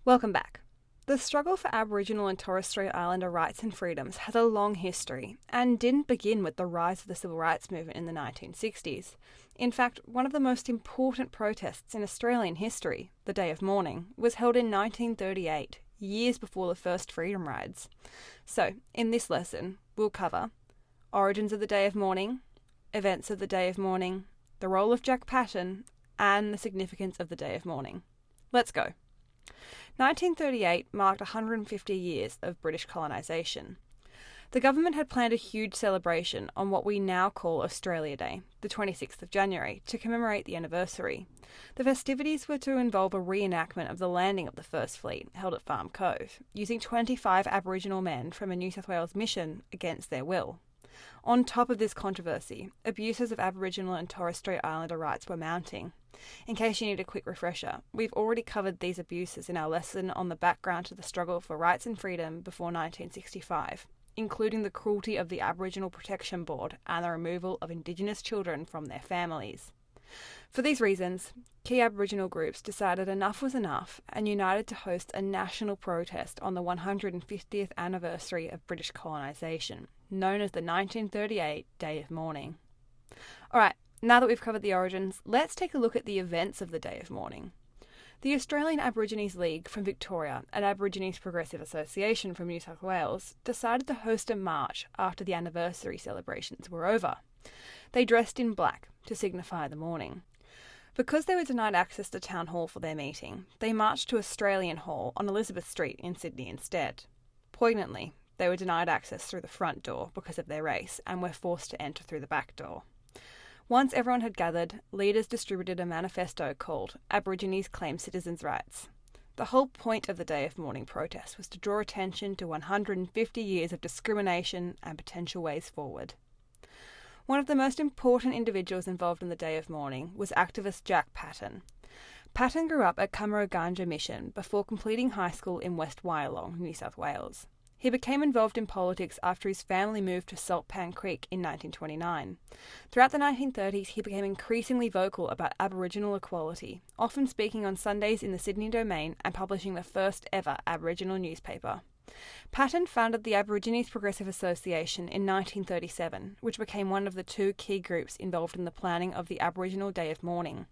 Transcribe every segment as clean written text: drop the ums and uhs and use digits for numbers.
Welcome back. The struggle for Aboriginal and Torres Strait Islander rights and freedoms has a long history and didn't begin with the rise of the civil rights movement in the 1960s. In fact, one of the most important protests in Australian history, the Day of Mourning, was held in 1938, years before the first freedom rides. So, in this lesson, we'll cover origins of the Day of Mourning, events of the Day of Mourning, the role of Jack Patton, and the significance of the Day of Mourning. Let's go. 1938 marked 150 years of British colonisation. The government had planned a huge celebration on what we now call Australia Day, the 26th of January, to commemorate the anniversary. The festivities were to involve a reenactment of the landing of the First Fleet, held at Farm Cove, using 25 Aboriginal men from a New South Wales mission against their will. On top of this controversy, abuses of Aboriginal and Torres Strait Islander rights were mounting. In case you need a quick refresher, we've already covered these abuses in our lesson on the background to the struggle for rights and freedom before 1965, including the cruelty of the Aboriginal Protection Board and the removal of Indigenous children from their families. For these reasons, key Aboriginal groups decided enough was enough and united to host a national protest on the 150th anniversary of British colonisation, known as the 1938 Day of Mourning. Alright, now that we've covered the origins, let's take a look at the events of the Day of Mourning. The Australian Aborigines League from Victoria and Aborigines Progressive Association from New South Wales decided to host a march after the anniversary celebrations were over. They dressed in black to signify the mourning. Because they were denied access to Town Hall for their meeting, they marched to Australian Hall on Elizabeth Street in Sydney instead. Poignantly, they were denied access through the front door because of their race and were forced to enter through the back door. Once everyone had gathered, leaders distributed a manifesto called Aborigines Claim Citizens' Rights. The whole point of the Day of Mourning protest was to draw attention to 150 years of discrimination and potential ways forward. One of the most important individuals involved in the Day of Mourning was activist Jack Patton. Patton grew up at Cummera Mission before completing high school in West Wyalong, New South Wales. He became involved in politics after his family moved to Saltpan Creek in 1929. Throughout the 1930s, he became increasingly vocal about Aboriginal equality, often speaking on Sundays in the Sydney Domain and publishing the first ever Aboriginal newspaper. Patton founded the Aborigines Progressive Association in 1937, which became one of the two key groups involved in the planning of the Aboriginal Day of Mourning.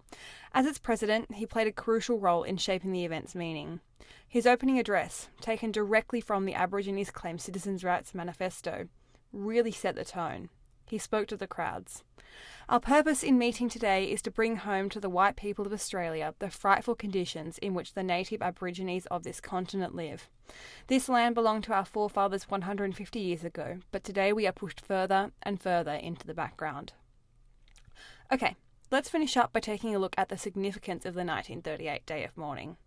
As its president, he played a crucial role in shaping the event's meaning. His opening address, taken directly from the Aborigines Claim Citizens' Rights Manifesto, really set the tone. He spoke to the crowds. Our purpose in meeting today is to bring home to the white people of Australia the frightful conditions in which the native Aborigines of this continent live. This land belonged to our forefathers 150 years ago, but today we are pushed further and further into the background. Okay, let's finish up by taking a look at the significance of the 1938 Day of Mourning.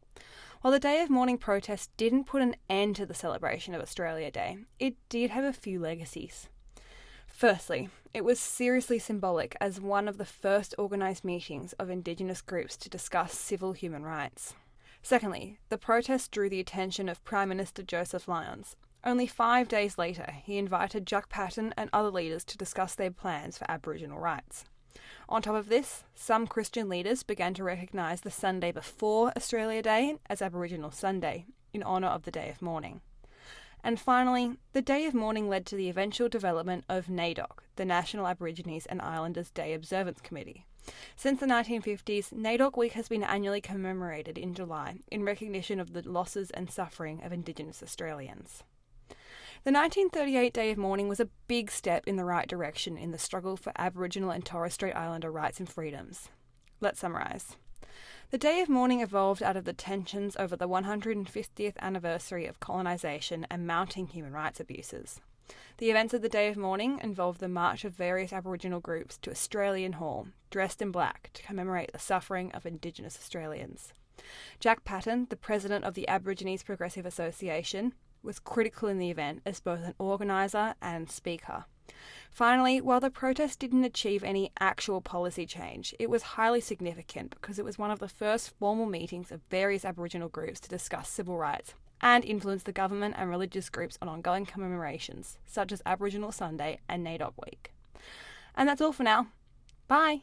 While the Day of Mourning protest didn't put an end to the celebration of Australia Day, it did have a few legacies. Firstly, it was seriously symbolic as one of the first organised meetings of Indigenous groups to discuss civil human rights. Secondly, the protest drew the attention of Prime Minister Joseph Lyons. Only 5 days later, he invited Jack Patton and other leaders to discuss their plans for Aboriginal rights. On top of this, some Christian leaders began to recognise the Sunday before Australia Day as Aboriginal Sunday, in honour of the Day of Mourning. And finally, the Day of Mourning led to the eventual development of NAIDOC, the National Aborigines and Islanders Day Observance Committee. Since the 1950s, NAIDOC Week has been annually commemorated in July in recognition of the losses and suffering of Indigenous Australians. The 1938 Day of Mourning was a big step in the right direction in the struggle for Aboriginal and Torres Strait Islander rights and freedoms. Let's summarise. The Day of Mourning evolved out of the tensions over the 150th anniversary of colonisation and mounting human rights abuses. The events of the Day of Mourning involved the march of various Aboriginal groups to Australian Hall, dressed in black, to commemorate the suffering of Indigenous Australians. Jack Patton, the president of the Aborigines Progressive Association, was critical in the event as both an organiser and speaker. Finally, while the protest didn't achieve any actual policy change, it was highly significant because it was one of the first formal meetings of various Aboriginal groups to discuss civil rights and influence the government and religious groups on ongoing commemorations, such as Aboriginal Sunday and NAIDOC Week. And that's all for now. Bye!